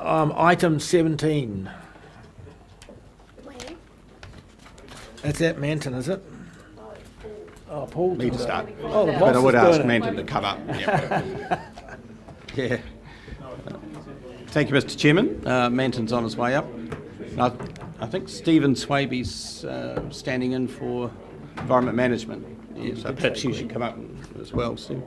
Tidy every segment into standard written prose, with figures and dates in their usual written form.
Item 17. Where? That's at Manton, is it? Oh, Paul. Me to start. Oh, the boss But I would is ask doing it. Manton to come up. Yep. Yeah. Thank you, Mr. Chairman. Manton's on his way up. I think Stephen Swaby's standing in for Environment Management. Yeah, so perhaps you should come up as well, Steve.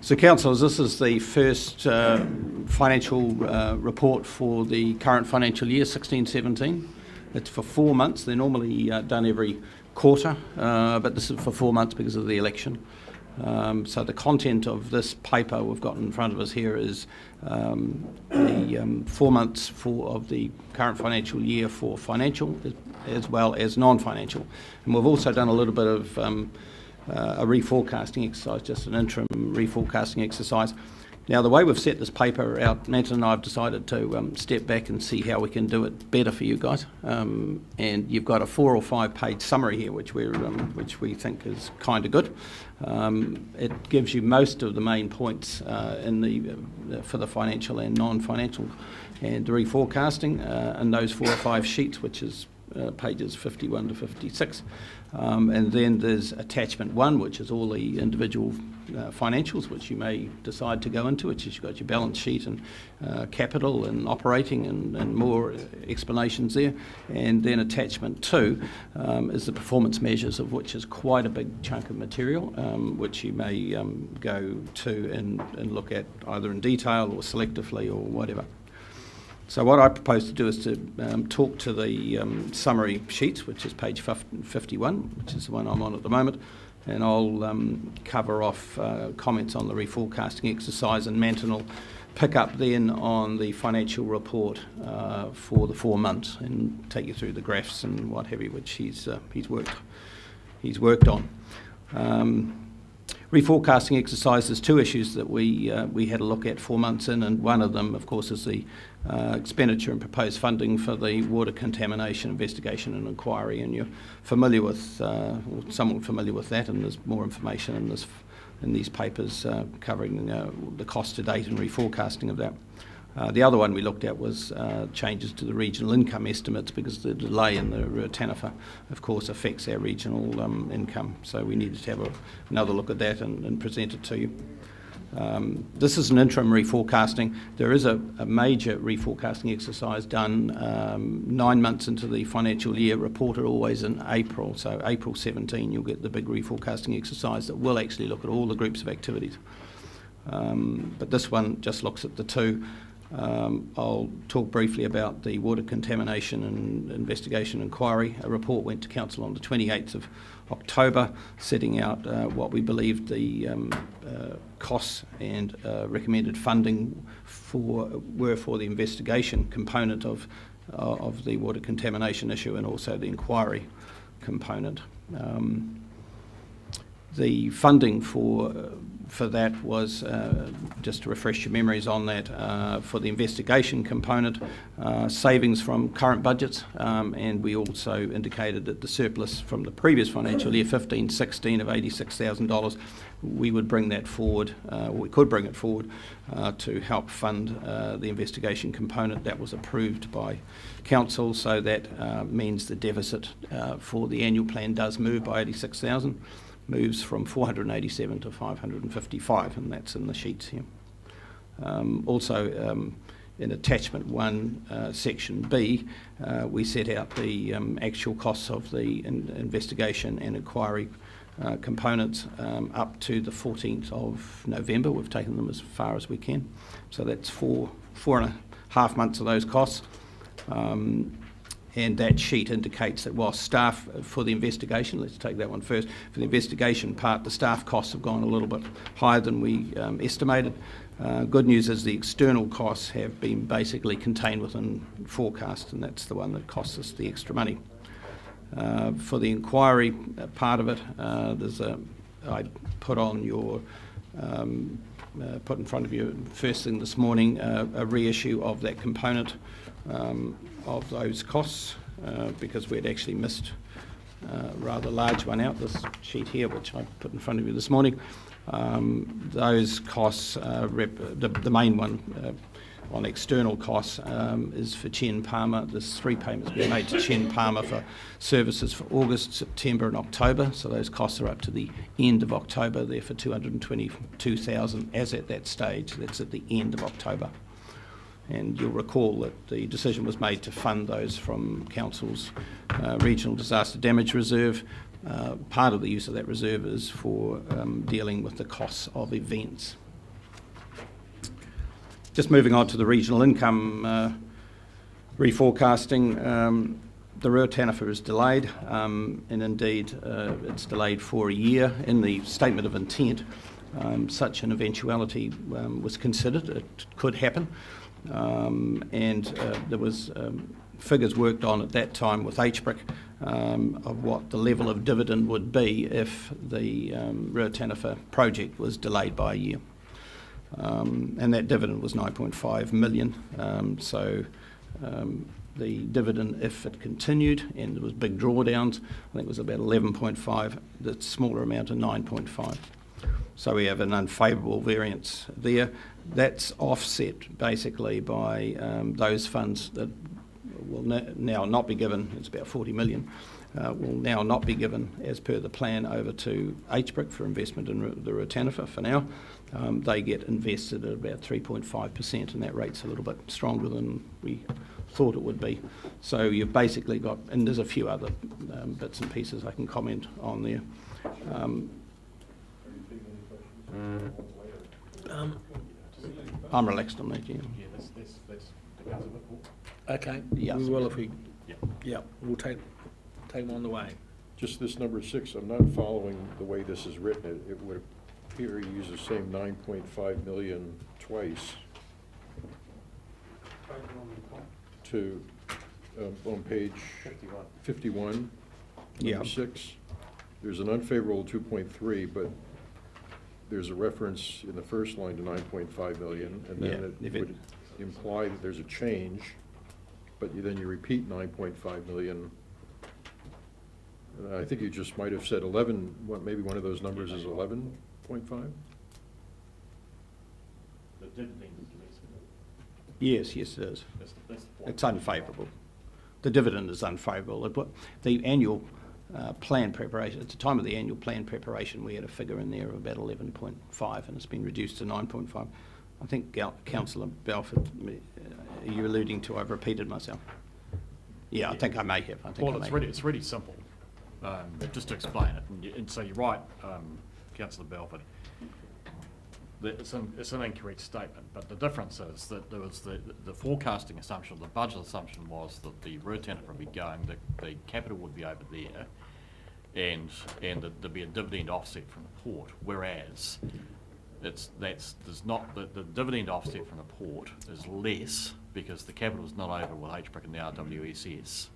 So, councillors, this is the first financial report for the current financial year, 16-17. It's for 4 months. They're normally done every quarter, but this is for 4 months because of the election. So the content of this paper we've got in front of us here is the 4 months of the current financial year for financial as well as non-financial. And we've also done a little bit of a reforecasting exercise, just an interim reforecasting exercise. Now, the way we've set this paper out, Manton and I have decided to step back and see how we can do it better for you guys. And you've got a 4 or 5 page summary here, which we think is kind of good. It gives you most of the main points for the financial and non-financial and the reforecasting in those 4 or 5 sheets, which is pages 51 to 56. And then there's attachment 1, which is all the individual financials, which you may decide to go into, which is you've got your balance sheet and capital and operating and more explanations there. And then attachment 2 is the performance measures, of which is quite a big chunk of material, which you may go to and look at either in detail or selectively or whatever. So what I propose to do is to talk to the summary sheets, which is page 51, which is the one I'm on at the moment, and I'll cover off comments on the reforecasting exercise, and Manton will pick up then on the financial report for the 4 months and take you through the graphs and what have you, which he's worked on. Reforecasting exercise, there's 2 issues that we had a look at 4 months in, and one of them, of course, is the expenditure and proposed funding for the water contamination investigation and inquiry, and you're familiar with, or somewhat familiar with that, and there's more information in these papers covering the cost to date and reforecasting of that. The other one we looked at was changes to the regional income estimates, because the delay in the Taniwha, of course, affects our regional income. So we needed to have another look at that and present it to you. This is an interim reforecasting. There is a major reforecasting exercise done 9 months into the financial year, reported always in April. So April 17, you'll get the big reforecasting exercise that will actually look at all the groups of activities. But this one just looks at the 2. I'll talk briefly about the water contamination and investigation inquiry. A report went to Council on the 28th of October, setting out what we believed the costs and recommended funding were for the investigation component of the water contamination issue, and also the inquiry component. The funding for that was, just to refresh your memories on that, for the investigation component, savings from current budgets, and we also indicated that the surplus from the previous financial year, 15-16, of $86,000, we would bring that forward, we could bring it forward to help fund the investigation component. That was approved by Council, so that means the deficit for the annual plan does move by $86,000. Moves from 487 to 555, and that's in the sheets here. Also, in attachment 1, section B, we set out the actual costs of the investigation and inquiry components up to the 14th of November. We've taken them as far as we can. So that's 4.5 months of those costs. And that sheet indicates that while staff for the investigation, let's take that one first, for the investigation part, the staff costs have gone a little bit higher than we estimated. Good news is the external costs have been basically contained within forecast, and that's the one that costs us the extra money. For the inquiry part of it, I put on your, put in front of you first thing this morning, a reissue of that component of those costs, because we'd actually missed rather large one out, this sheet here, which I put in front of you this morning. Those costs, the main one on external costs is for Chen Palmer. There's 3 payments being made to Chen Palmer for services for August, September and October. So those costs are up to the end of October. They're for $222,000 as at that stage. That's at the end of October. And you'll recall that the decision was made to fund those from Council's Regional Disaster Damage Reserve. Part of the use of that reserve is for dealing with the costs of events. Just moving on to the regional income reforecasting, the Ruataniwha is delayed, and indeed it's delayed for a year. In the statement of intent, such an eventuality was considered. It could happen, and there was figures worked on at that time with HBRC of what the level of dividend would be if the Ruataniwha project was delayed by a year. And that dividend was 9.5 million. The dividend, if it continued, and there was big drawdowns, I think it was about 11.5, the smaller amount of 9.5. So we have an unfavourable variance there. That's offset basically by those funds that will now not be given, it's about 40 million, will now not be given as per the plan over to HBRC for investment in the Ruataniwha for now. They get invested at about 3.5%, and that rate's a little bit stronger than we thought it would be. So you've basically got, and there's a few other bits and pieces I can comment on there. I'm relaxed on that, yeah. Yeah, that's the council report. Okay, Yes. we will if we, Yeah. yeah, we'll take them on the way. Just this number 6, I'm not following the way this is written. It would appear you use the same 9.5 million twice to, on page 51, Yeah. number 6. There's an unfavorable 2.3, but there's a reference in the first line to 9.5 million, and then Yeah, it would imply that there's a change, but then you repeat 9.5 million. I think you just might have said 11, maybe one of those numbers is 11.5? The dividend is less. Yes, it is. That's the point. It's unfavourable. The dividend is unfavourable. The annual plan preparation, at the time of the annual plan preparation, we had a figure in there of about 11.5, and it's been reduced to 9.5. I think Councillor Belford, are you alluding to I've repeated myself? Yeah, I think I may have. Well, it's really simple. Just to explain it, and so you're right, Councillor Belford. It's an incorrect statement, but the difference is that there was the forecasting assumption, the budget assumption was that the Ruataniwha would be going, the capital would be over there, and there'd be a dividend offset from the port, whereas there's not the dividend offset from the port is less because the capital is not over with HBRC and the RWSS,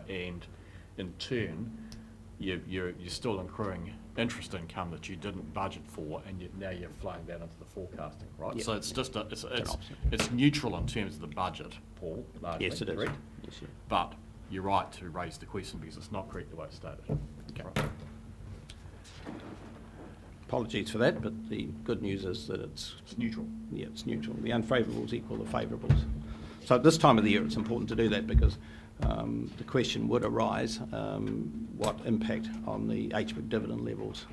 and in turn you're still accruing interest income that you didn't budget for, and now you're flowing that into the forecasting, right? Yep. So it's just it's neutral in terms of the budget, Paul. Largely, Yes, it is. correct? Yes, yeah. But you're right to raise the question because it's not correct the way it's stated. Okay. Right. Apologies for that, but the good news is that it's neutral. Yeah, it's neutral. The unfavourables equal the favourables. So at this time of the year, it's important to do that because the question would arise: what impact on the HBRC dividend levels?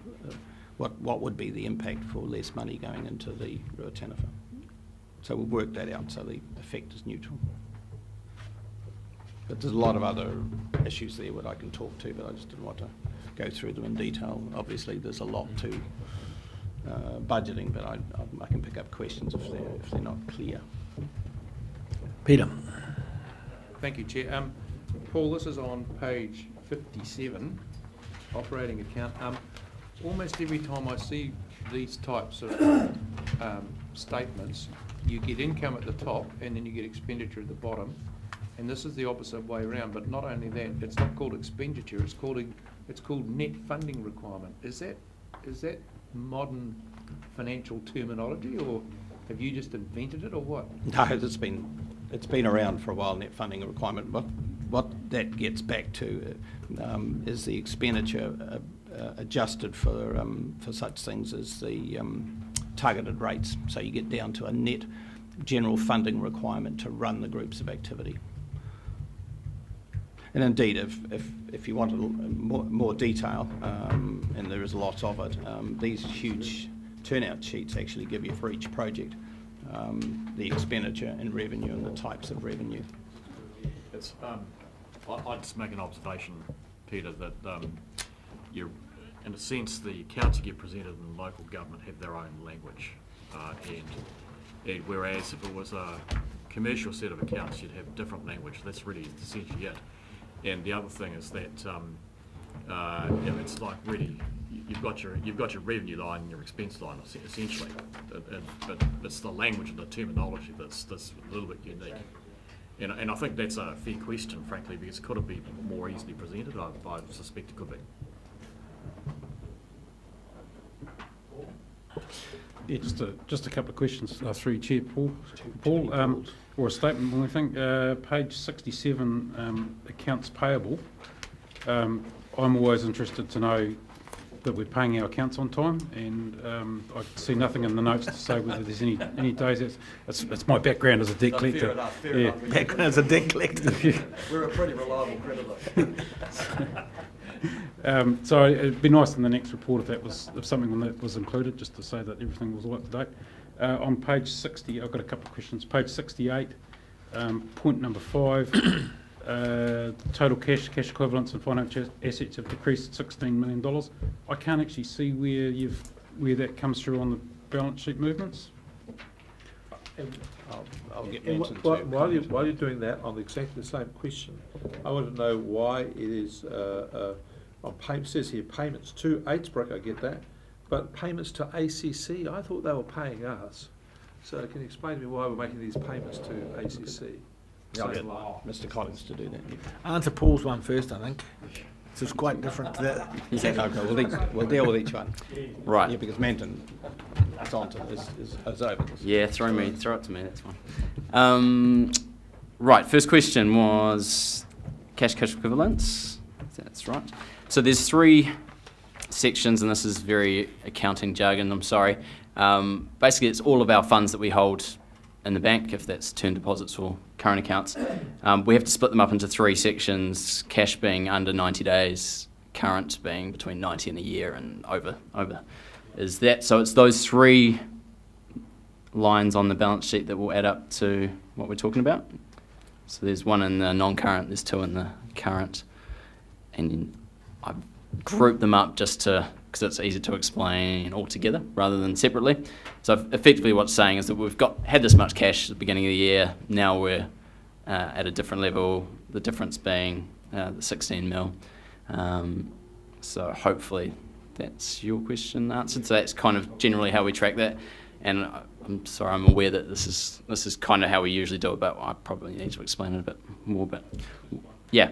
What would be the impact for less money going into the Ruataniwha? So we'll work that out so the effect is neutral. But there's a lot of other issues there that I can talk to, but I just didn't want to go through them in detail. Obviously, there's a lot to budgeting, but I can pick up questions if they're not clear. Peter. Thank you, Chair. Paul, this is on page 57, operating account. Almost every time I see these types of statements, you get income at the top and then you get expenditure at the bottom. And this is the opposite way around, but not only that, it's not called expenditure, it's called net funding requirement. Is that modern financial terminology, or have you just invented it, or what? No, it's been around for a while, net funding requirement. But what that gets back to is the expenditure adjusted for such things as the targeted rates. So you get down to a net general funding requirement to run the groups of activity. And indeed, if you want more detail, and there is lots of it, these huge turnout sheets actually give you for each project the expenditure and revenue and the types of revenue. It's, I'd just make an observation, Peter, that you're, in a sense, the accounts that get presented in local government have their own language, and whereas if it was a commercial set of accounts, you'd have different language. That's really essentially it. And the other thing is that it's like really you've got your revenue line and your expense line essentially, but it's the language and the terminology that's a little bit unique. And I think that's a fair question, frankly, because could it be more easily presented? I suspect it could be. Yeah, just a couple of questions through Chair Paul, or a statement, I think. Page 67, accounts payable. I'm always interested to know that we're paying our accounts on time, and I see nothing in the notes to say whether there's any days. It's my background as a debt collector. Fair enough. Background as a debt collector. We're a pretty reliable creditor. So it'd be nice in the next report if something that was included, just to say that everything was all up to date. On page 60, I've got a couple of questions. Page 68, point number 5. Total cash equivalents and financial assets have decreased $16 million. I can't actually see where that comes through on the balance sheet movements. I'll get And mentioned while you're doing that, on exactly the same question, I want to know why it is on it says here payments to HBRC, I get that, but payments to ACC, I thought they were paying us. So can you explain to me why we're making these payments to ACC? I'll get Mr. Collins to do that. Answer Paul's one first, I think. So it's quite different to that. Okay, we'll deal with each one. Right. Yeah, because Manton is over this. Yeah, throw it to me, that's fine. Right, first question was cash equivalents. That's right. So there's 3 sections, and this is very accounting jargon, I'm sorry. Basically, it's all of our funds that we hold in the bank, if that's term deposits or current accounts. We have to split them up into 3 sections, cash being under 90 days, current being between 90 and a year, and over. Is that, so it's those 3 lines on the balance sheet that will add up to what we're talking about. So there's 1 in the non-current, there's 2 in the current, and I've grouped them up just to, because it's easier to explain all together rather than separately. So effectively what it's saying is that we've had this much cash at the beginning of the year, now we're at a different level, the difference being the 16 mil. So hopefully that's your question answered. So that's kind of generally how we track that. And I'm sorry, I'm aware that this is kind of how we usually do it, but I probably need to explain it a bit more. But yeah.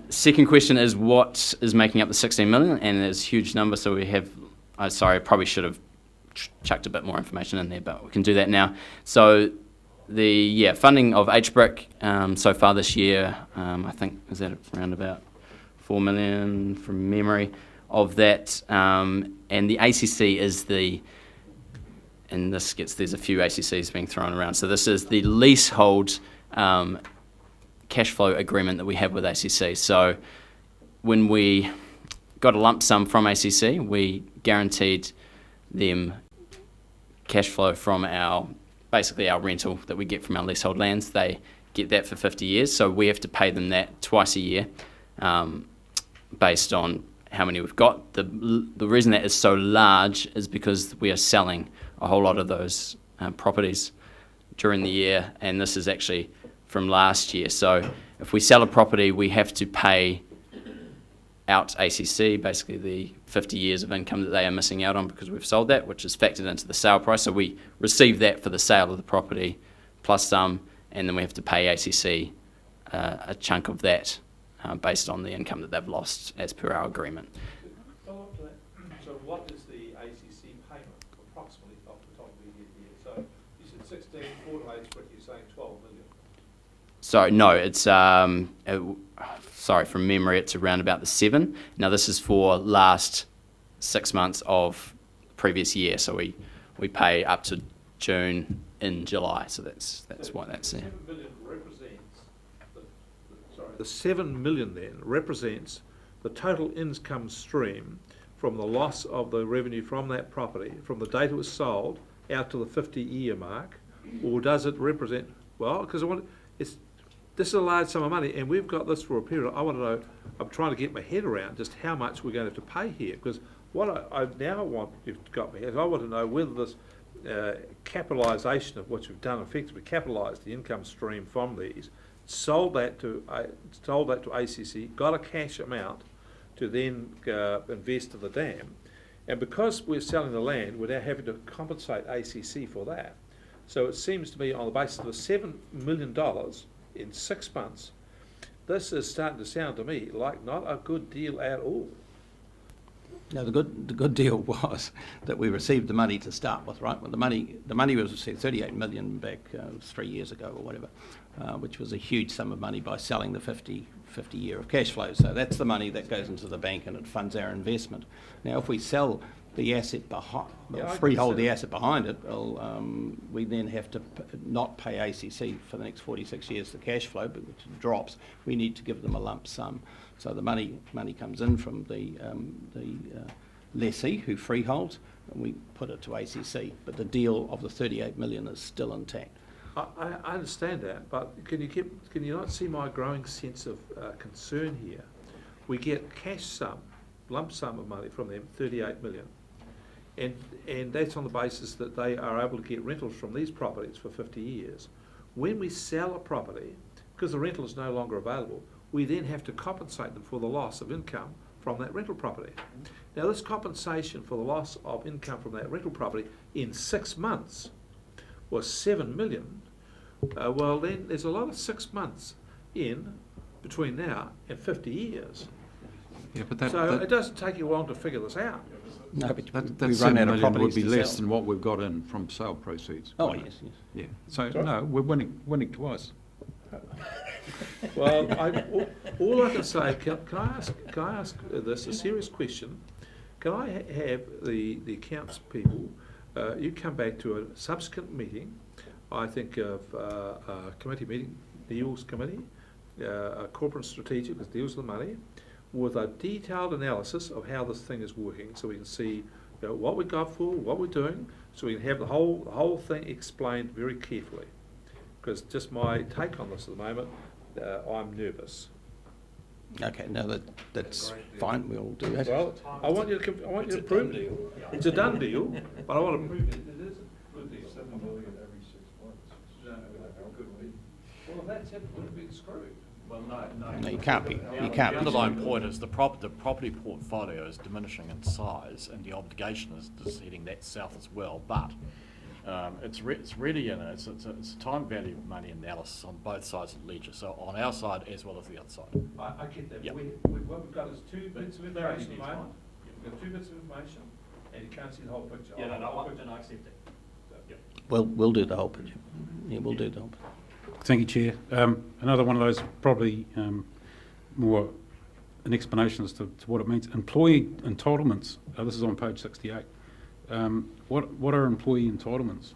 Second question is what is making up the 16 million, and it's a huge number. So we have. Sorry, I probably should have chucked a bit more information in there, but we can do that now. So the funding of HBRC so far this year, I think is that around about 4 million from memory of that, and the ACC is and there's a few ACCs being thrown around. So this is the leasehold cash flow agreement that we have with ACC. So when we got a lump sum from ACC, we guaranteed them cash flow from basically our rental that we get from our leasehold lands. They get that for 50 years, so we have to pay them that twice a year based on how many we've got. The reason that is so large is because we are selling a whole lot of those properties during the year, and this is actually from last year. So if we sell a property, we have to pay out ACC, basically the 50 years of income that they are missing out on because we've sold that, which is factored into the sale price. So we receive that for the sale of the property plus some, and then we have to pay ACC a chunk of that based on the income that they've lost as per our agreement. Follow up to that. So what is the ACC payment approximately off the top of your head here? So you said 16, 4 to HBRC, you're saying 12 million. Sorry, no, it's sorry, from memory, it's around about the 7. Now this is for last 6 months of previous year, so we pay up to June in July, so that's why that's there. 7 million represents the 7 million then represents the total income stream from the loss of the revenue from that property, from the date it was sold out to the 50-year mark, or does it represent, well, because this is a large sum of money, and we've got this for a period. I want to know, I'm trying to get my head around just how much we're going to have to pay here, because what I now want, you've got my head, I want to know whether this capitalisation of what you've done effectively, capitalised the income stream from these, sold that to ACC, got a cash amount to then invest in the dam, and because we're selling the land, we're now having to compensate ACC for that. So it seems to me, on the basis of $7 million in 6 months, this is starting to sound to me like not a good deal at all. No, the good deal was that we received the money to start with, right? Well, the money was received, 38 million back 3 years ago or whatever, which was a huge sum of money by selling the 50 year of cash flow. So that's the money that goes into the bank and it funds our investment. Now, if we sell the asset behind, freehold the asset behind it, well, we then have to not pay ACC for the next 46 years the cash flow, but which drops. We need to give them a lump sum. So the money comes in from the lessee who freeholds, and we put it to ACC. But the deal of the 38 million is still intact. I understand that, but can you not see my growing sense of concern here? We get lump sum of money from them, 38 million, and that's on the basis that they are able to get rentals from these properties for 50 years. When we sell a property, because the rental is no longer available, we then have to compensate them for the loss of income from that rental property. Now, this compensation for the loss of income from that rental property in 6 months was 7 million. Well, then there's a lot of 6 months in between now and 50 years. Yeah, but It doesn't take you long to figure this out. No, but that we 7 run out of million would properties be to less sell. than what we've got in from sale proceeds. Oh, wouldn't yes, it? yes. Yeah. So no, we're winning twice. Well, all I can say, can I ask this, a serious question? Can I have the accounts people, you come back to a subsequent meeting, I think of a committee meeting, Neil's committee, a corporate strategic that deals with the money, with a detailed analysis of how this thing is working, so we can see what we got for, what we're doing, so we can have the whole thing explained very carefully. Because just my take on this at the moment, I'm nervous. Okay, no, that's fine. We'll do that. Well, I want you to prove it. It's a done deal, but I want to prove it. It is a good deal. 7 million every 6 months. No, could be. Well, if that's it, we're being screwed. Well, no. No, you can't be. You can't The be. underlying point is the property portfolio is diminishing in size, and the obligation is heading that south as well. But it's really it's a time value of money analysis on both sides of the ledger. So on our side as well as the other side. I get that. Yep. What we've got is 2 bits of information at the moment. We've got 2 bits of information, and you can't see the whole picture. I accept it. We'll do the whole picture. Yeah, we'll do the whole picture. Thank you, Chair. Another one of those, probably more an explanation as to what it means. Employee entitlements, this is on page 68. What are employee entitlements?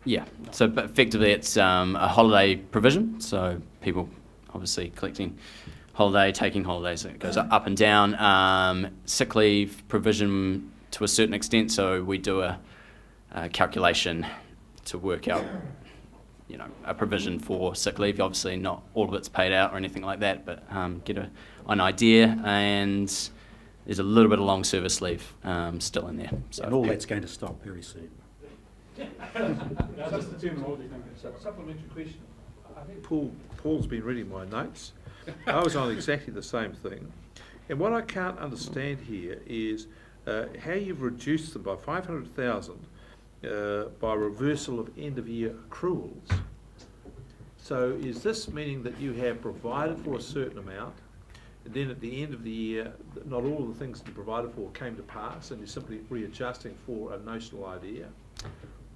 Yeah, so but effectively it's a holiday provision, so people obviously collecting holiday, taking holidays, it goes up and down. Sick leave provision to a certain extent, so we do a calculation to work out, a provision for sick leave. Obviously not all of it's paid out or anything like that, but get an idea, and there's a little bit of long service leave still in there. So And all that's going to stop very soon. Supplementary question. I think Paul's been reading my notes. I was on exactly the same thing. And what I can't understand here is how you've reduced them by 500,000 by reversal of end-of-year accruals. So is this meaning that you have provided for a certain amount, and then at the end of the year, not all of the things that you provided for came to pass, and you're simply readjusting for a notional idea?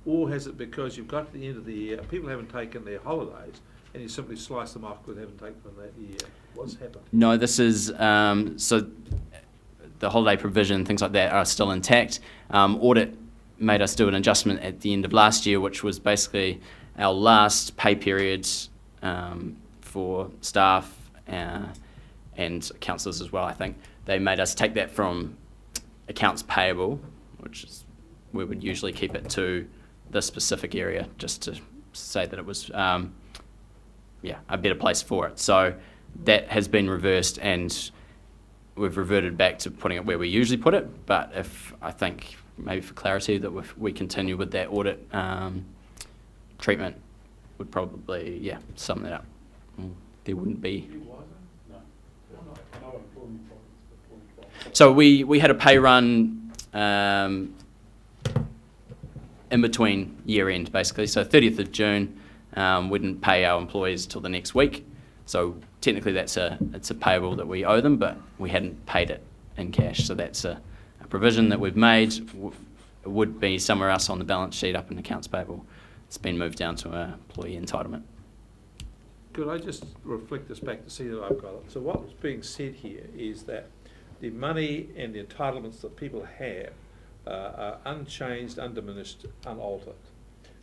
or has it because you've got to the end of the year, people haven't taken their holidays, and you simply slice them off because they haven't taken them that year? What's happened? No, this is, so the holiday provision, things like that are still intact. Audit made us do an adjustment at the end of last year, which was basically our last pay period for staff and councillors as well, I think. They made us take that from accounts payable, which is, we would usually keep it to this specific area, just to say that it was, a better place for it. So that has been reversed, and we've reverted back to putting it where we usually put it. But if, I think, maybe for clarity, that if we continue with that audit treatment, would probably, sum that up. There wouldn't be. So we had a pay run in between year end, basically. So 30th of June, we didn't pay our employees till the next week. So technically it's a payable that we owe them, but we hadn't paid it in cash. So that's a provision that we've made. It would be somewhere else on the balance sheet up in accounts payable. It's been moved down to an employee entitlement. Could I just reflect this back to see that I've got it? So what's being said here is that the money and the entitlements that people have are unchanged, undiminished, unaltered.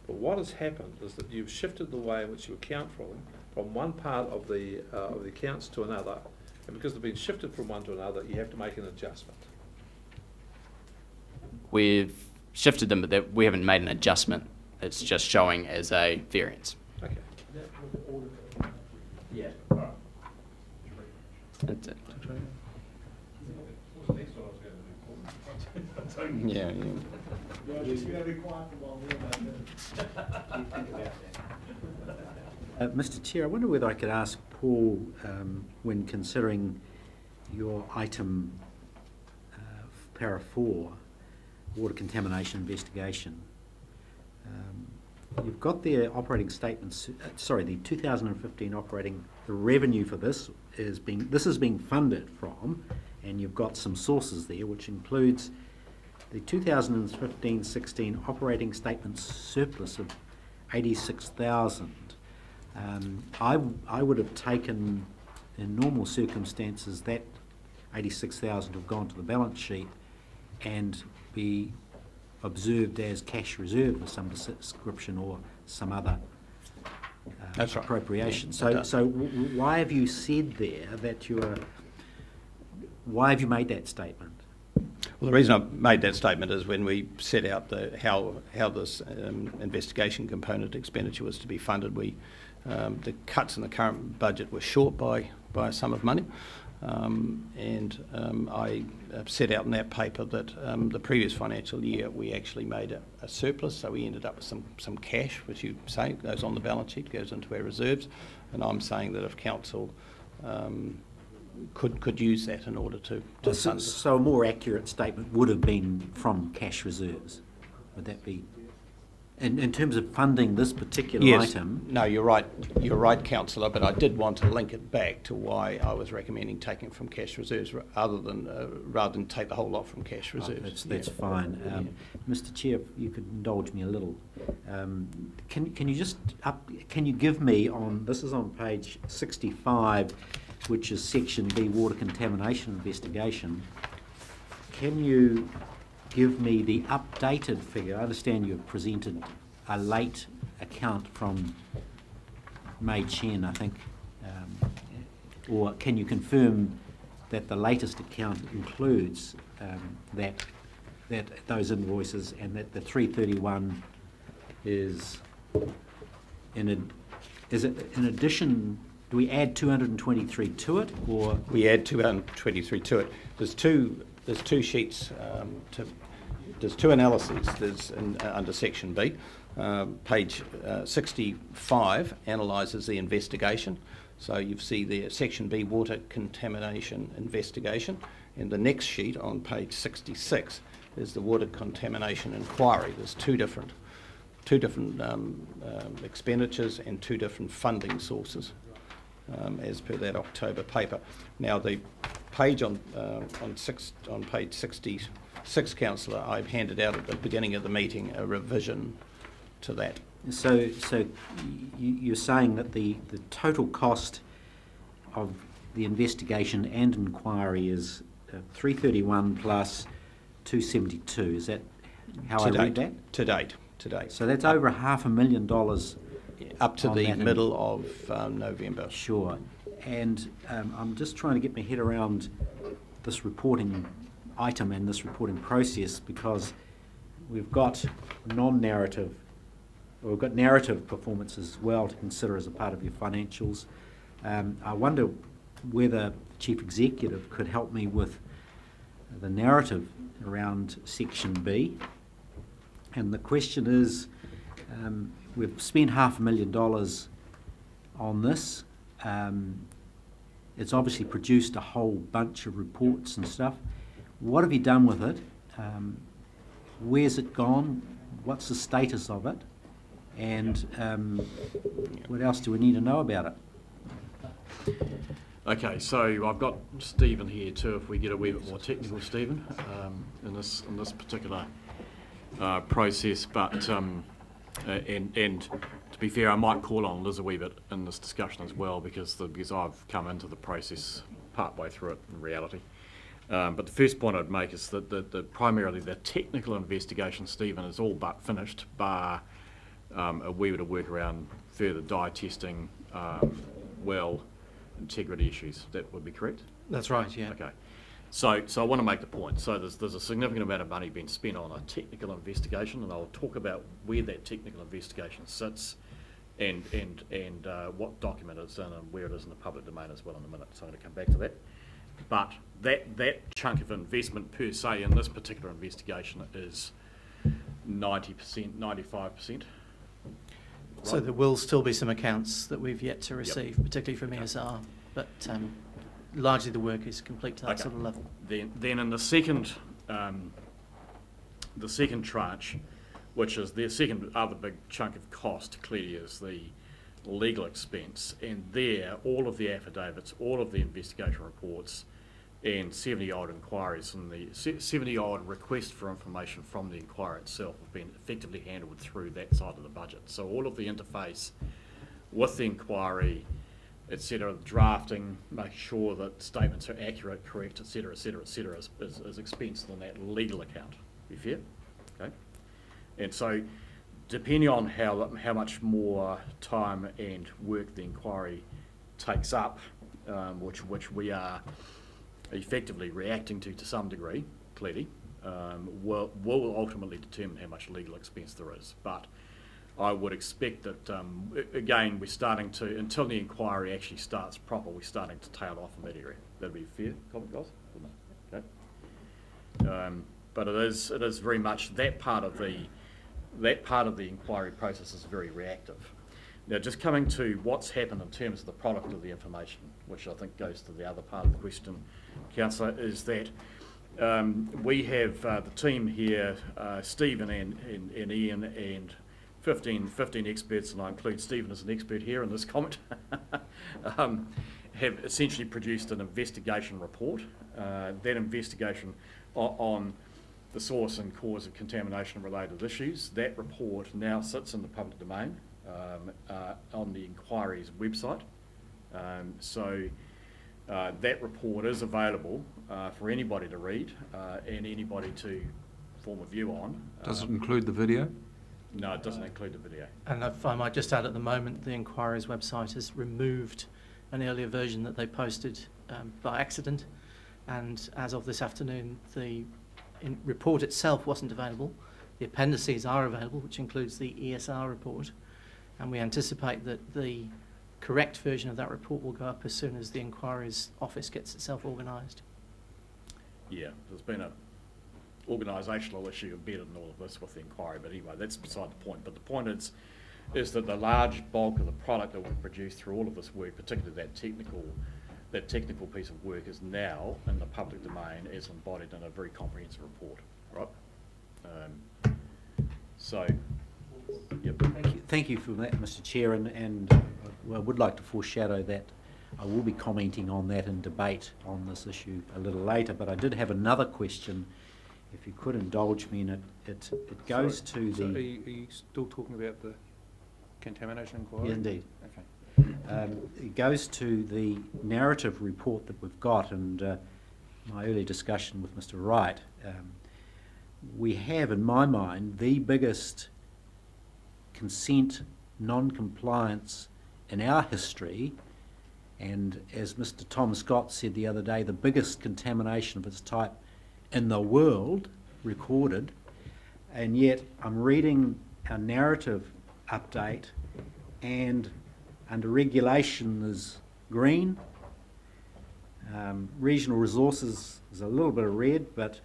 But what has happened is that you've shifted the way in which you account for them from one part of the accounts to another, and because they've been shifted from one to another, you have to make an adjustment. We've shifted them, but we haven't made an adjustment. It's just showing as a variance. Okay. Yeah. That's it. Yeah, Mr. Chair, I wonder whether I could ask Paul, when considering your item para 4, water contamination investigation, you've got the operating statements, the 2015 operating, the revenue for this is being funded from, and you've got some sources there, which includes the 2015-16 operating statement surplus of 86,000. I would have taken, in normal circumstances, that 86,000 have gone to the balance sheet and be observed as cash reserve of some description or some other That's right. appropriation. So why have you said there that why have you made that statement? Well, the reason I made that statement is when we set out how this investigation component expenditure was to be funded, the cuts in the current budget were short by a sum of money. I set out in that paper that the previous financial year we actually made a surplus, so we ended up with some cash, which you say goes on the balance sheet, goes into our reserves, and I'm saying that if council could use that in order to fund it. So a more accurate statement would have been from cash reserves. Would that be, in terms of funding this particular item? No, you're right, councillor, but I did want to link it back to why I was recommending taking it from cash reserves rather than take the whole lot from cash reserves. That's fine. Mr. Chair, if you could indulge me a little. Can you give me on, this is on page 65, which is section B, water contamination investigation. Can you give me the updated figure? I understand you've presented a late account from May Chen, I think. Or can you confirm that the latest account includes that those invoices, and that the 331 is in addition? Do we add 223 to it, or we add 223 to it? There's two sheets. There's two analyses. There's under section B, page 65 analyses the investigation. So you see there section B, water contamination investigation, and the next sheet on page 66 is the water contamination inquiry. There's two different expenditures and two different funding sources. As per that October paper. Now the page on page 66, councillor, I've handed out at the beginning of the meeting a revision to that. So you're saying that the total cost of the investigation and inquiry is 331 plus 272. Is that how I read that? To date. So that's over $500,000. Up to on the that middle of November. Sure. And I'm just trying to get my head around this reporting item and this reporting process, because we've got non-narrative, or we've got narrative performance as well to consider as a part of your financials. I wonder whether the Chief Executive could help me with the narrative around Section B. And the question is, we've spent $500,000 on this. It's obviously produced a whole bunch of reports and stuff. What have you done with it? Where's it gone? What's the status of it? And what else do we need to know about it? Okay, so I've got Stephen here too, if we get a wee bit more technical, Stephen, in this particular process, but and to be fair, I might call on Liz a wee bit in this discussion as well, because I've come into the process partway through it in reality. But the first point I'd make is that primarily the technical investigation, Stephen, is all but finished, bar a wee bit of work around further dye testing, well integrity issues. That would be correct? That's right, yeah. Okay. So I want to make the point. So there's a significant amount of money being spent on a technical investigation, and I'll talk about where that technical investigation sits and what document it's in and where it is in the public domain as well in a minute. So I'm going to come back to that. But that chunk of investment per se in this particular investigation is 90%, 95%. So there will still be some accounts that we've yet to receive, particularly from ESR, but largely the work is complete to that sort of level. Then in the second tranche, which is the second other big chunk of cost, clearly is the legal expense, and there all of the affidavits, all of the investigation reports, and 70-odd inquiries and the 70-odd requests for information from the inquiry itself have been effectively handled through that side of the budget. So all of the interface with the inquiry, etc., drafting, making sure that statements are accurate, correct, etc., etc., etc., is expensed in that legal account. Be fair? Okay. And so, depending on how much more time and work the inquiry takes up, which we are effectively reacting to some degree, clearly, will ultimately determine how much legal expense there is. But I would expect that, again, we're starting to, until the inquiry actually starts proper, we're starting to tail off in that area. That'd be a fair comment, guys? Okay. But it is very much that part of the inquiry process is very reactive. Now, just coming to what's happened in terms of the product of the information, which I think goes to the other part of the question, Councillor, is that we have the team here, Stephen and Ian, and 15 experts, and I include Stephen as an expert here in this comment, have essentially produced an investigation report. That investigation on the source and cause of contamination related issues, that report now sits in the public domain on the inquiry's website. That report is available for anybody to read and anybody to form a view on. Does it include the video? No, it doesn't include the video. And if I might just add, at the moment, the inquiry's website has removed an earlier version that they posted by accident, and as of this afternoon, the report itself wasn't available. The appendices are available, which includes the ESR report, and we anticipate that the correct version of that report will go up as soon as the inquiry's office gets itself organised. Yeah, there's been a organisational issue embedded in all of this with the inquiry, but anyway, that's beside the point. But the point is that the large bulk of the product that we've produced through all of this work, particularly that technical piece of work, is now in the public domain as embodied in a very comprehensive report, right? So, yep. Thank you for that, Mr. Chair, and I would like to foreshadow that I will be commenting on that in debate on this issue a little later, but I did have another question, if you could indulge me in it, it goes to So are the... you still talking about the contamination inquiry? Yeah, indeed. Okay. It goes to the narrative report that we've got, and my early discussion with Mr. Wright. We have, in my mind, the biggest consent non-compliance in our history, and as Mr. Tom Scott said the other day, the biggest contamination of its type in the world recorded. And yet I'm reading our narrative update, and under regulation is green, regional resources is a little bit of red, but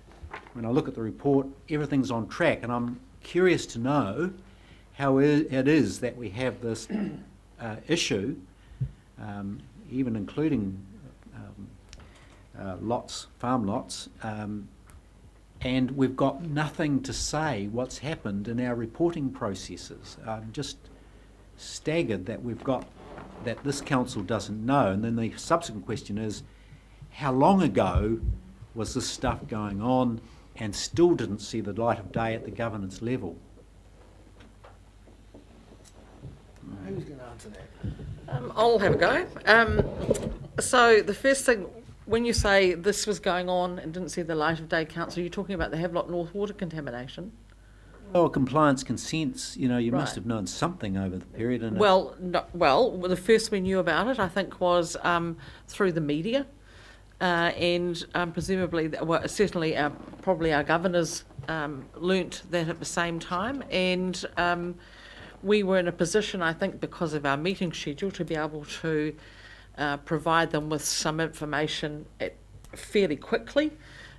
when I look at the report, everything's on track, and I'm curious to know how it is that we have this issue, even including lots, farm lots, and we've got nothing to say what's happened in our reporting processes. I'm just staggered that we've got, that this council doesn't know. And then the subsequent question is, how long ago was this stuff going on and still didn't see the light of day at the governance level? Who's going to answer that? I'll have a go. So the first thing, when you say this was going on and didn't see the light of day, Council, you're talking about the Havelock North water contamination? Well, compliance consents, you know, you must Right. have known something over the period. And Well, no, well, the first we knew about it, I think, was through the media, and presumably, well, certainly, probably our governors learnt that at the same time, and we were in a position, I think, because of our meeting schedule, to be able to provide them with some information fairly quickly.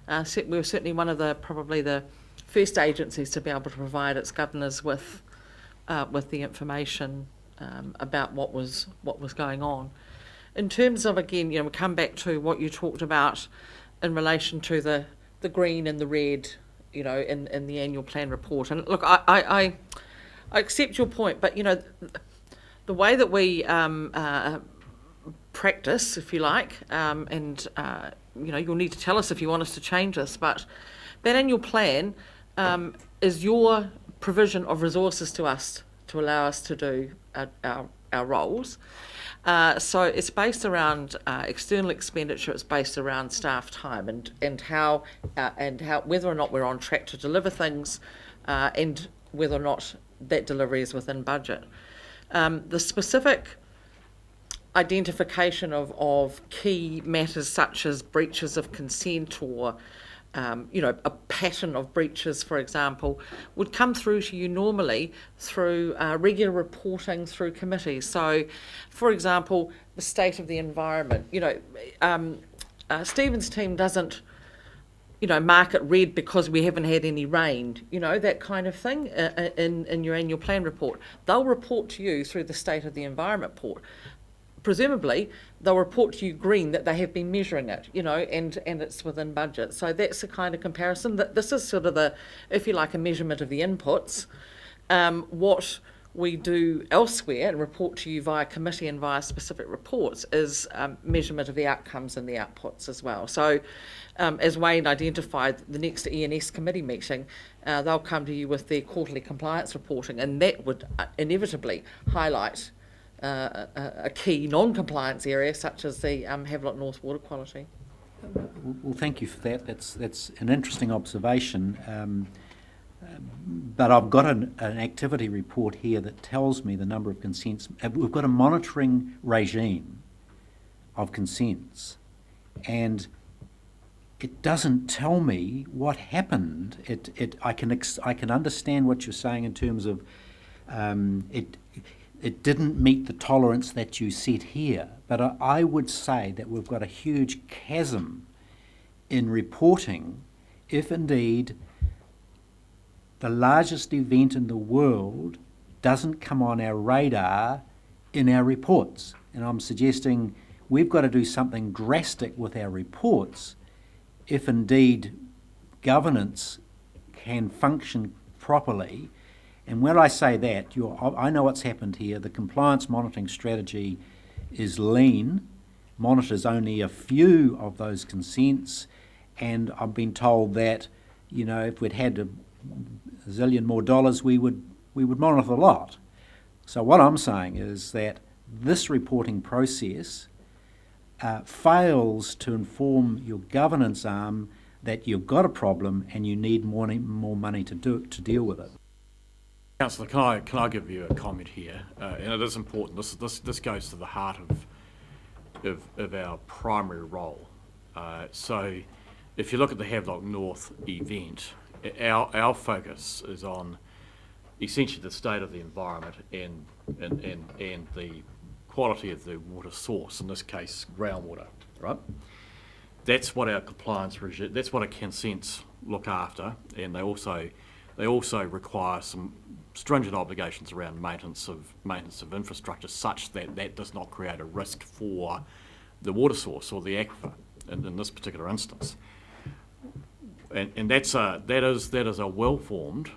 We were certainly one of probably the first agencies to be able to provide its governors with the information about what was going on. In terms of, again, we come back to what you talked about in relation to the green and the red, in the annual plan report. And look, I accept your point, but the way that we practice, if you like, and you'll need to tell us if you want us to change this, but that annual plan is your provision of resources to us to allow us to do our roles. So it's based around external expenditure. It's based around staff time and how whether or not we're on track to deliver things, and whether or not that delivery is within budget. The specific identification of key matters such as breaches of consent or a pattern of breaches, for example, would come through to you normally through regular reporting through committees. So, for example, the state of the environment. Stephen's team doesn't, mark it red because we haven't had any rain, that kind of thing in your annual plan report. They'll report to you through the state of the environment report. Presumably, they'll report to you green that they have been measuring it, and it's within budget. So that's the kind of comparison. That this is sort of if you like, a measurement of the inputs. What we do elsewhere and report to you via committee and via specific reports is measurement of the outcomes and the outputs as well. So as Wayne identified, the next E&S committee meeting, they'll come to you with their quarterly compliance reporting, and that would inevitably highlight a key non-compliance area such as the Havelock North water quality. Well, thank you for that. That's an interesting observation. But I've got an activity report here that tells me the number of consents. We've got a monitoring regime of consents, and it doesn't tell me what happened. I can understand what you're saying in terms of it didn't meet the tolerance that you set here, but I would say that we've got a huge chasm in reporting if indeed the largest event in the world doesn't come on our radar in our reports. And I'm suggesting we've got to do something drastic with our reports if indeed governance can function properly. And when I say that, I know what's happened here. The compliance monitoring strategy is lean, monitors only a few of those consents, and I've been told that you know, if we'd had a zillion more dollars, we would monitor a lot. So what I'm saying is that this reporting process fails to inform your governance arm that you've got a problem and you need more money to deal with it. Councillor, can I give you a comment here? And it is important. This goes to the heart of our primary role. So, if you look at the Havelock North event, our focus is on essentially the state of the environment and the quality of the water source. In this case, groundwater. Right. That's what our compliance regime. That's what our consents look after, and they also require some stringent obligations around maintenance of infrastructure, such that that does not create a risk for the water source or the aquifer in this particular instance. And that is a well-formed,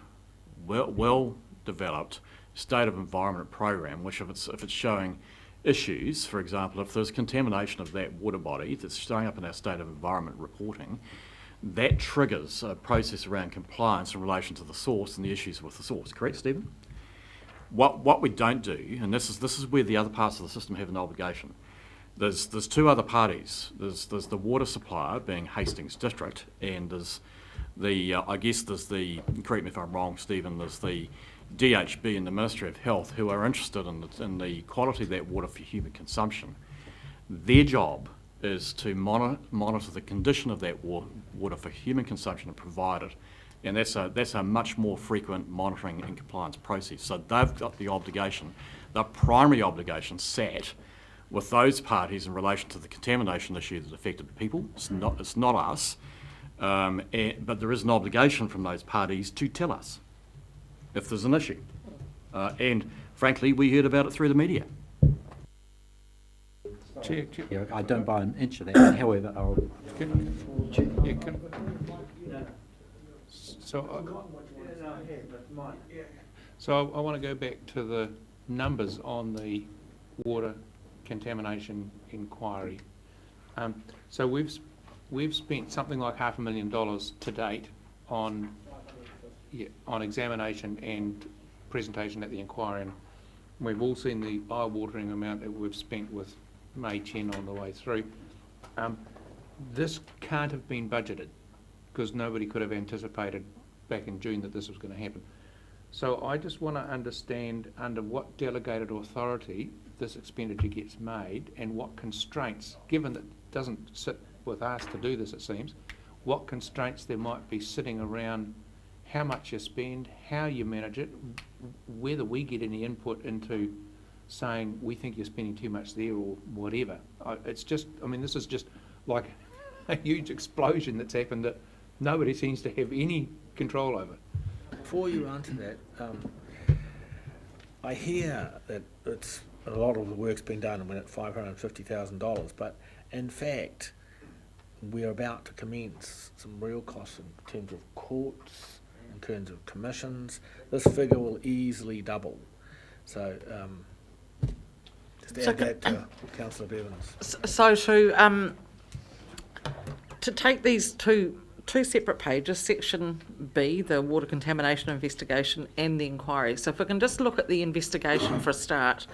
well-developed state of environment program, which if it's showing issues, for example, if there's contamination of that water body that's showing up in our state of environment reporting, that triggers a process around compliance in relation to the source and the issues with the source. Correct, Stephen? What we don't do, and this is where the other parts of the system have an obligation. There's two other parties. There's the water supplier, being Hastings District, and there's the correct me if I'm wrong, Stephen, there's the DHB and the Ministry of Health, who are interested in the quality of that water for human consumption. Their job is to monitor the condition of that water for human consumption and provide it. And that's a much more frequent monitoring and compliance process. So they've got the obligation, the primary obligation sat with those parties in relation to the contamination issue that affected people. It's not us, but there is an obligation from those parties to tell us if there's an issue. And frankly, we heard about it through the media. Chair, Yeah, I don't buy an inch of that. However, So I want to go back to the numbers on the water contamination inquiry. So we've spent something like $500,000 to date on examination and presentation at the inquiry, and we've all seen the eye-watering amount that we've spent with May 10 on the way through. This can't have been budgeted because nobody could have anticipated back in June that this was going to happen. So I just want to understand under what delegated authority this expenditure gets made and what constraints, given that it doesn't sit with us to do this, it seems, what constraints there might be sitting around how much you spend, how you manage it, whether we get any input into saying we think you're spending too much there or whatever. It's just, I mean, this is just like a huge explosion that's happened that nobody seems to have any control over. Before you answer that, I hear that it's a lot of the work's been done and we're at $550,000, but in fact, we're about to commence some real costs in terms of courts, in terms of commissions. This figure will easily double. So, just add that to Councillor Bevan's. So to take these two separate pages, section B, the water contamination investigation, and the inquiry. So if we can just look at the investigation for a start,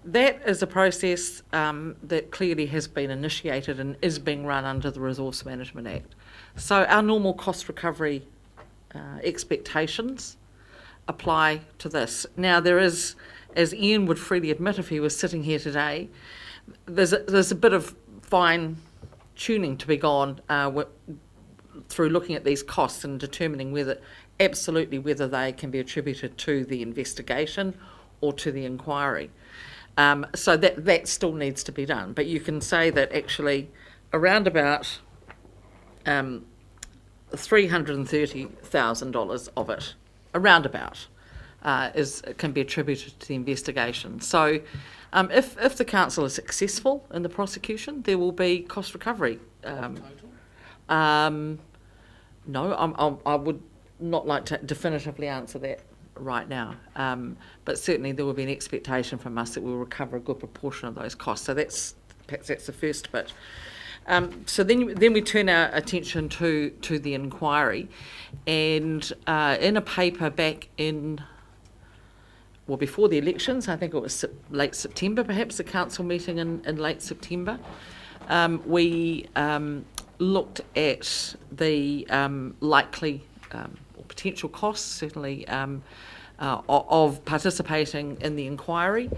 that is a process that clearly has been initiated and is being run under the Resource Management Act. So our normal cost recovery expectations apply to this. Now there is, as Ian would freely admit if he was sitting here today, there's a bit of fine tuning to be gone through looking at these costs and determining whether they can be attributed to the investigation or to the inquiry. So that still needs to be done. But you can say that actually around about $330,000 of it, around about, can be attributed to the investigation. So if the council is successful in the prosecution, there will be cost recovery. No, I would not like to definitively answer that right now, but certainly there will be an expectation from us that we will recover a good proportion of those costs. So perhaps that's the first bit. So then we turn our attention to the inquiry, and in a paper back in, well, before the elections, I think it was late September, perhaps a council meeting in late September, we looked at the likely or potential costs, certainly, of participating in the inquiry,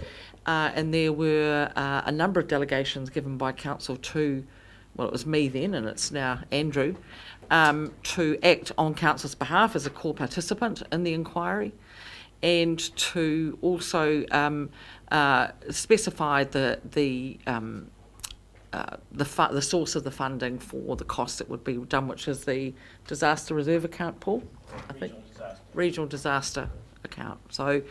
and there were a number of delegations given by council to, well, it was me then, and it's now Andrew, to act on council's behalf as a core participant in the inquiry, and to also specify the source of the funding for the costs that would be done, which is the disaster reserve account, Paul, I think. Regional disaster account. So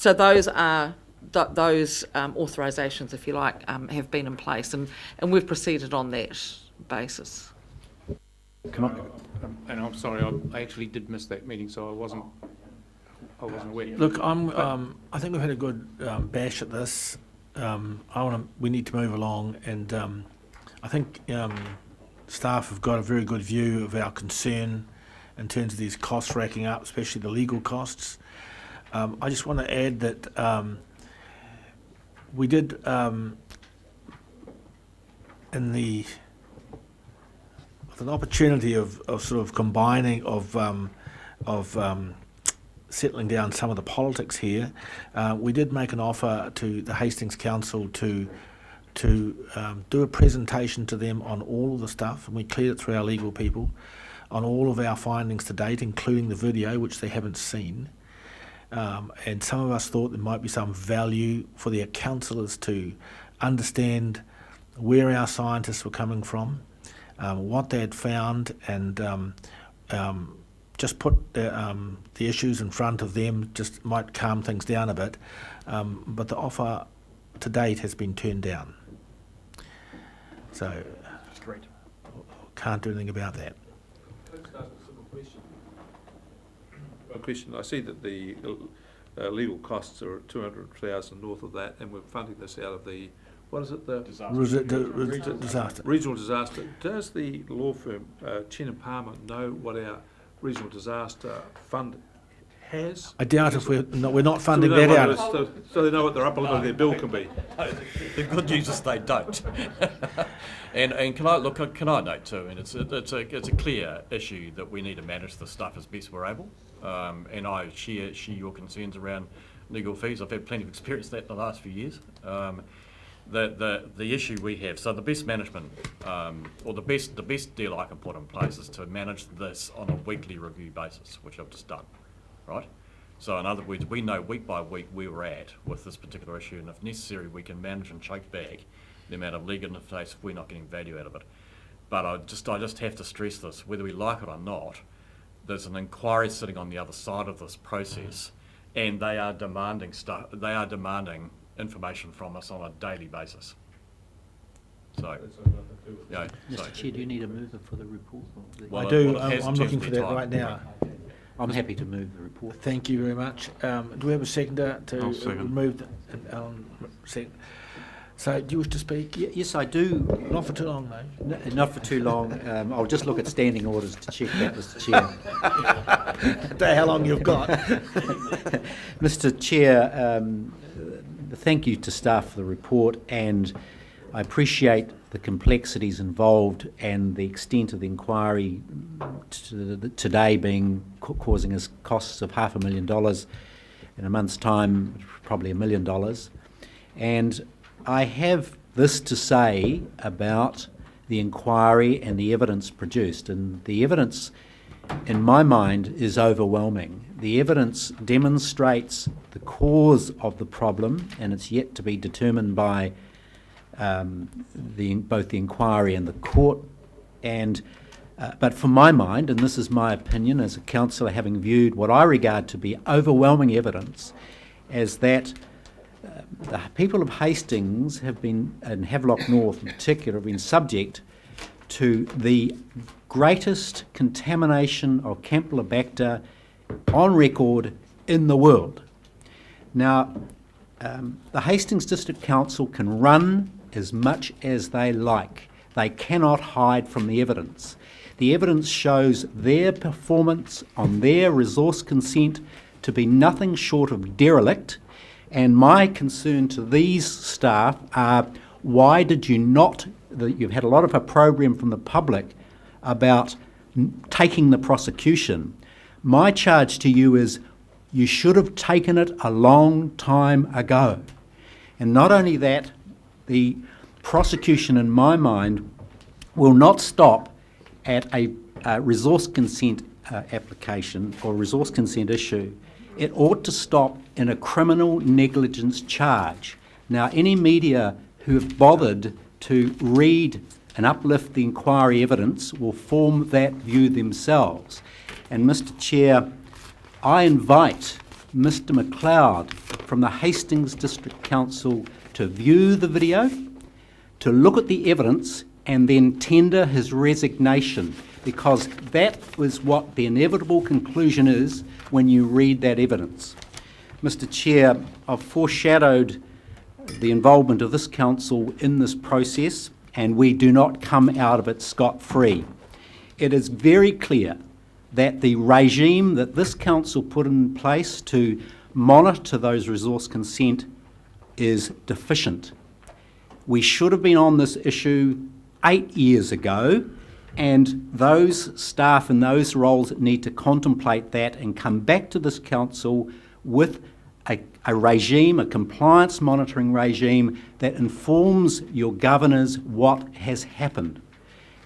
those are those authorisations, if you like, have been in place, and we've proceeded on that basis. And I'm sorry, I actually did miss that meeting, so I wasn't aware. Look, I think we've had a good bash at this. We need to move along, and I think staff have got a very good view of our concern in terms of these costs racking up, especially the legal costs. I just want to add that we did with an opportunity of sort of combining of settling down some of the politics here, we did make an offer to the Hastings Council to do a presentation to them on all of the stuff, and we cleared it through our legal people, on all of our findings to date, including the video, which they haven't seen. And some of us thought there might be some value for their councillors to understand where our scientists were coming from, what they had found, and just put the issues in front of them, just might calm things down a bit. But the offer to date has been turned down. So, Great. Can't do anything about that. A question. I see that the legal costs are 200,000 north of that, and we're funding this out of the, what is it, the Disaster. regional disaster. Does the law firm Chen and Palmer know what our regional disaster fund has? I doubt if we're not funding So we know that what out. so they know what their upper limit of their bill can be. The good news is they don't. and can I note too, and it's a clear issue that we need to manage this stuff as best we're able. And I share your concerns around legal fees. I've had plenty of experience with that in the last few years. The issue we have, so the best management, or the best deal I can put in place is to manage this on a weekly review basis, which I've just done, right? So in other words, we know week by week where we're at with this particular issue, and if necessary, we can manage and choke back the amount of legal interface if we're not getting value out of it. But I just have to stress this, whether we like it or not, there's an inquiry sitting on the other side of this process, and they are demanding information from us on a daily basis. So, Mr. Chair, do you need a mover for the report? Well, I do. it has I'm looking for plenty that time. right now. I'm happy to move the report. Thank you very much. Do we have a seconder to I'll second. remove second? So, do you wish to speak? Yes, I do. Not for too long, though. Not for too long. I'll just look at standing orders to check that, Mr. Chair. I don't know how long you've got. Mr. Chair, thank you to staff for the report, and I appreciate the complexities involved and the extent of the inquiry today being causing us costs of $500,000. In a month's time, probably $1 million. And I have this to say about the inquiry and the evidence produced, and the evidence in my mind is overwhelming. The evidence demonstrates the cause of the problem, and it's yet to be determined by both the inquiry and the court. And but for my mind, and this is my opinion as a councillor, having viewed what I regard to be overwhelming evidence, as that the people of Hastings have been, and Havelock North in particular, have been subject to the greatest contamination of Campylobacter on record in the world. Now, the Hastings District Council can run as much as they like. They cannot hide from the evidence. The evidence shows their performance on their resource consent to be nothing short of derelict, and my concern to these staff are, why did you not, you've had a lot of a program from the public about taking the prosecution. My charge to you is, you should have taken it a long time ago. And not only that, the prosecution, in my mind, will not stop at a resource consent application or resource consent issue. It ought to stop in a criminal negligence charge. Now, any media who have bothered to read and uplift the inquiry evidence will form that view themselves. And Mr. Chair, I invite Mr. McLeod from the Hastings District Council to view the video, to look at the evidence, and then tender his resignation, because that is what the inevitable conclusion is when you read that evidence. Mr. Chair, I've foreshadowed the involvement of this council in this process, and we do not come out of it scot-free. It is very clear that the regime that this council put in place to monitor those resource consent is deficient. We should have been on this issue 8 years ago, and those staff in those roles need to contemplate that and come back to this council with a regime, a compliance monitoring regime that informs your governors what has happened.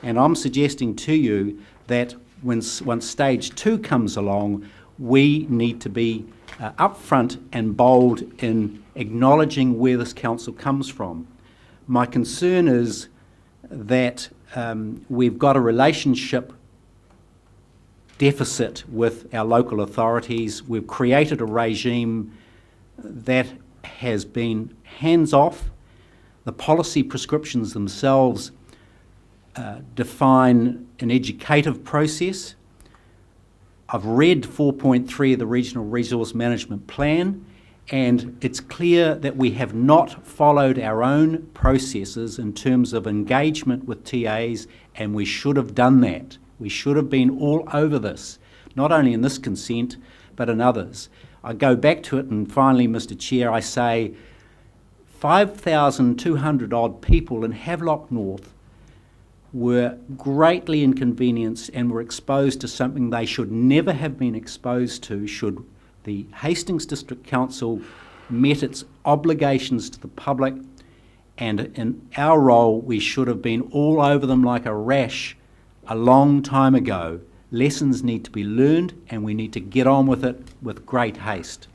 And I'm suggesting to you that once stage 2 comes along, we need to be upfront and bold in acknowledging where this council comes from. My concern is that we've got a relationship deficit with our local authorities. We've created a regime that has been hands-off. The policy prescriptions themselves define an educative process. I've read 4.3 of the Regional Resource Management Plan, and it's clear that we have not followed our own processes in terms of engagement with TAs, and we should have done that. We should have been all over this, not only in this consent, but in others. I go back to it, and finally, Mr. Chair, I say 5,200 odd people in Havelock North were greatly inconvenienced and were exposed to something they should never have been exposed to should the Hastings District Council met its obligations to the public, and in our role we should have been all over them like a rash a long time ago. Lessons need to be learned, and we need to get on with it with great haste.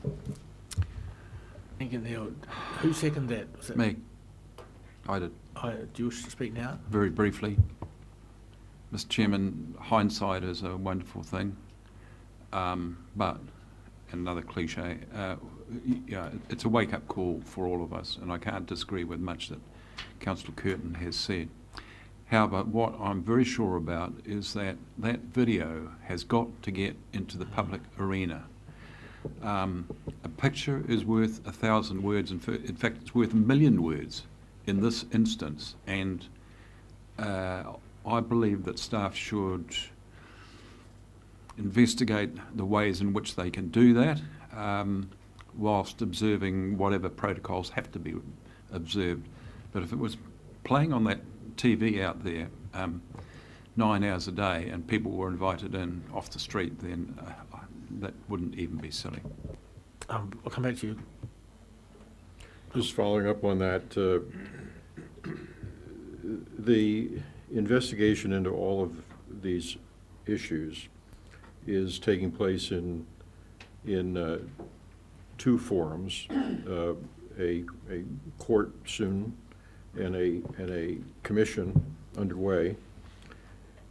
Thank you, Neil. Who seconded that? Was that Me. I did. Do you wish to speak now? Very briefly. Mr. Chairman, hindsight is a wonderful thing, but another cliche, yeah, it's a wake-up call for all of us, and I can't disagree with much that Councillor Curtin has said. However, what I'm very sure about is that that video has got to get into the public arena. A picture is worth 1,000 words. In fact, it's worth 1,000,000 words in this instance, and I believe that staff should investigate the ways in which they can do that, whilst observing whatever protocols have to be observed. But if it was playing on that TV out there 9 hours a day and people were invited in off the street, then that wouldn't even be silly. I'll come back to you. Just following up on that, the investigation into all of these issues is taking place in two forums, a court soon and a commission underway,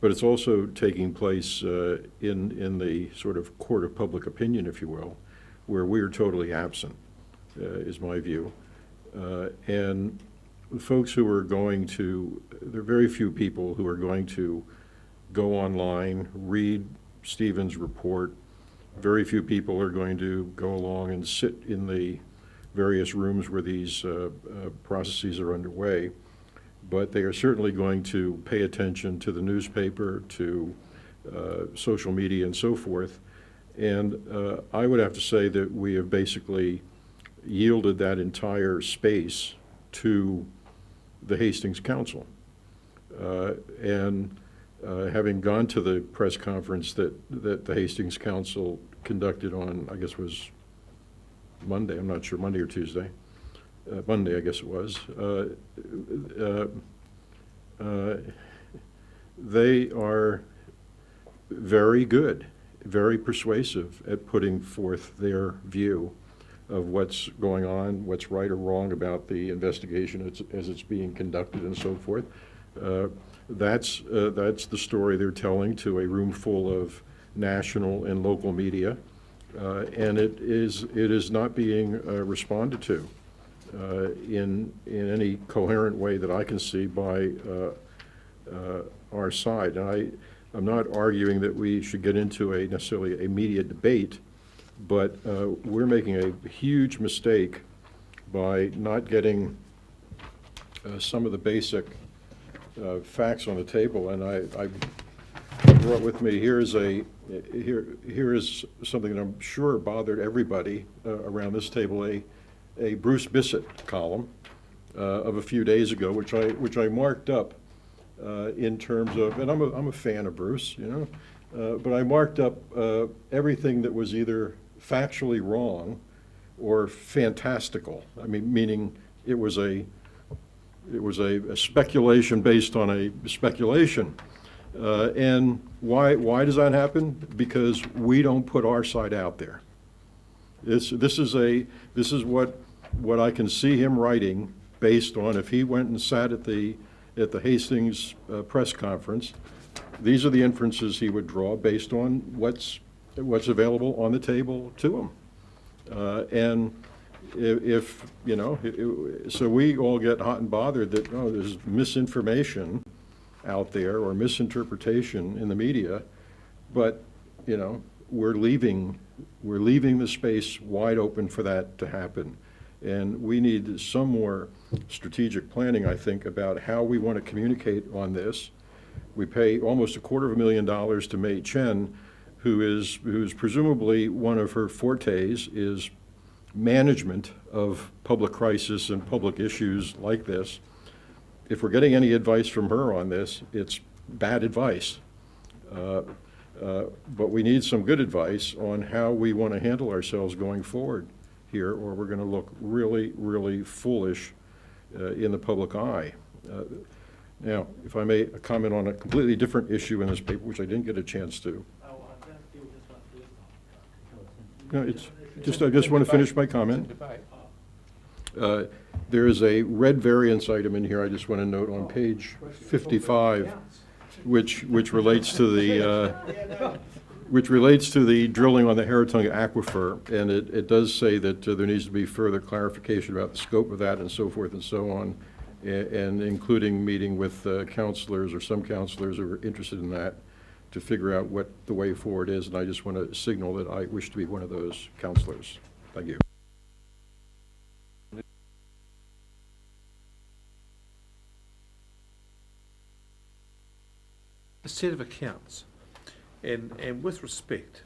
but it's also taking place in the sort of court of public opinion, if you will, where we are totally absent, is my view. And folks who are going to, there are very few people who are going to go online, read Stephen's report. Very few people are going to go along and sit in the various rooms where these processes are underway. but they are certainly going to pay attention to the newspaper, to social media and so forth. And I would have to say that we have basically yielded that entire space to the Hastings Council. Having gone to the press conference that the Hastings Council conducted on, I guess was Monday, I'm not sure, Monday or Tuesday, Monday I guess it was, they are very good, very persuasive at putting forth their view of what's going on, what's right or wrong about the investigation as it's being conducted and so forth. That's the story they're telling to a room full of national and local media, and it is not being responded to in any coherent way that I can see by our side. And I'm not arguing that we should get into necessarily a media debate, but we're making a huge mistake by not getting some of the basic facts on the table. And I brought with me, here is something that I'm sure bothered everybody around this table, a Bruce Bissett column of a few days ago, which I marked up in terms of, and I'm a fan of Bruce, you know, but I marked up everything that was either factually wrong or fantastical. I mean, meaning it was a speculation based on a speculation. And why does that happen? Because we don't put our side out there. This is what I can see him writing based on, if he went and sat at the Hastings press conference, these are the inferences he would draw based on what's available on the table to him. And if you know, so we all get hot and bothered that, oh, there's misinformation out there or misinterpretation in the media, but you know, we're leaving the space wide open for that to happen. And we need some more strategic planning, I think, about how we want to communicate on this. We pay almost $250,000 to Mei Chen, who's presumably one of her fortes is management of public crisis and public issues like this. If we're getting any advice from her on this, it's bad advice. But we need some good advice on how we want to handle ourselves going forward here, or we're going to look really, really foolish in the public eye. Now, if I may comment on a completely different issue in this paper, which I didn't get a chance to. No, I just want to finish my comment. There is a red variance item in here I just want to note on page 55, which relates to the drilling on the Haratunga Aquifer, and it does say that there needs to be further clarification about the scope of that and so forth and so on, and including meeting with counselors or some counselors who are interested in that to figure out what the way forward is, and I just want to signal that I wish to be one of those counselors. Thank you. A set of accounts, and with respect,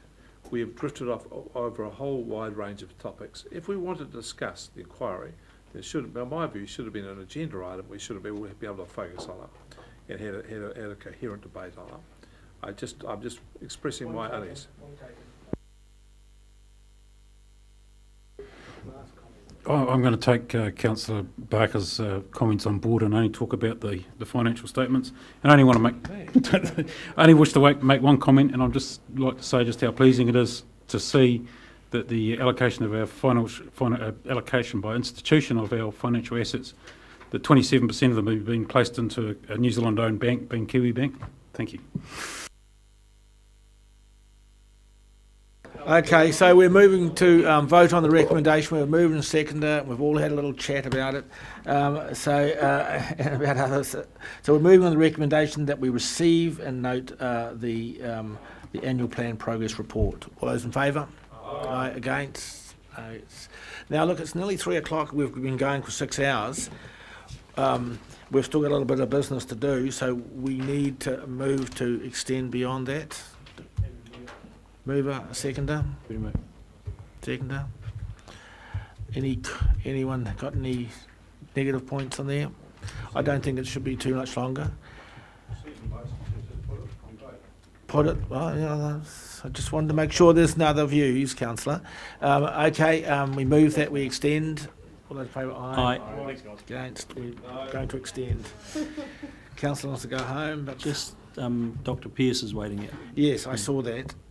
we have drifted off over a whole wide range of topics. If we wanted to discuss the inquiry, there should, in my view, should have been an agenda item. We should have been able to focus on it and had a coherent debate on it. I'm just expressing my unease. I'm going to take Councillor Barker's comments on board and only talk about the financial statements. And I only want to I only wish to make one comment, and I'd just like to say just how pleasing it is to see that the allocation of our allocation by institution of our financial assets, that 27% of them have been placed into a New Zealand-owned bank, being Kiwi Bank. Thank you. Okay, so we're moving to vote on the recommendation. We're moving to seconder. We've all had a little chat about it. And about others. So we're moving on the recommendation that we receive and note the annual plan progress report. All those in favour? Aye. Against? Now look, it's nearly 3 o'clock. We've been going for 6 hours. we've still got a little bit of business to do, so we need to move to extend beyond that. Mover, seconder? Seconder? Anyone got any negative points on there? I don't think it should be too much longer. Put it, well, yeah, I just wanted to make sure there's no other views, councillor. Okay, we move that we extend. All those in favour, aye. Thanks, guys. Against, we're going to extend. Councillor wants to go home, but Just, Dr. Pearce is waiting here. yes, I saw that.